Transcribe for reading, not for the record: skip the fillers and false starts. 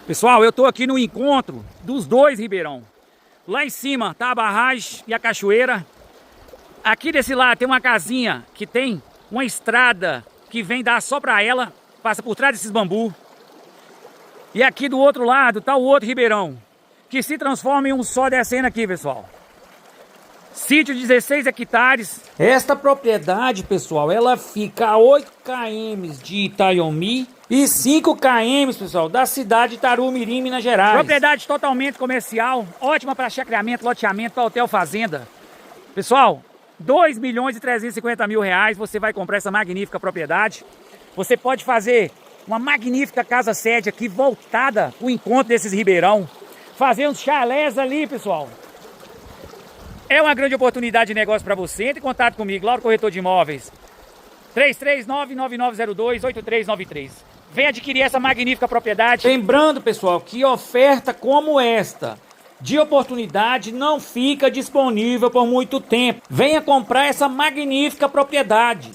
Pessoal, eu tô aqui no encontro dos dois Ribeirão. Lá em cima tá a barragem e a cachoeira. Aqui desse lado tem uma casinha que tem uma estrada que vem dar só pra ela, passa por trás desses bambus. E aqui do outro lado tá o outro Ribeirão, que se transforma em um só descendo aqui, pessoal. Sítio de 16 hectares. Esta propriedade, pessoal, ela fica a 8 km de Itaiomi e 5 km, pessoal, da cidade de Tarumirim, Minas Gerais. Propriedade totalmente comercial, ótima para chacreamento, loteamento, para hotel, fazenda. Pessoal, 2.350.000 reais você vai comprar essa magnífica propriedade. Você pode fazer uma magnífica casa sede aqui, voltada para o encontro desses Ribeirão. Fazer uns chalés ali, pessoal. É uma grande oportunidade de negócio para você. Entre em contato comigo, Lauro Corretor de Imóveis. 339-9902-8393. Vem adquirir essa magnífica propriedade. Lembrando, pessoal, que oferta como esta de oportunidade não fica disponível por muito tempo. Venha comprar essa magnífica propriedade.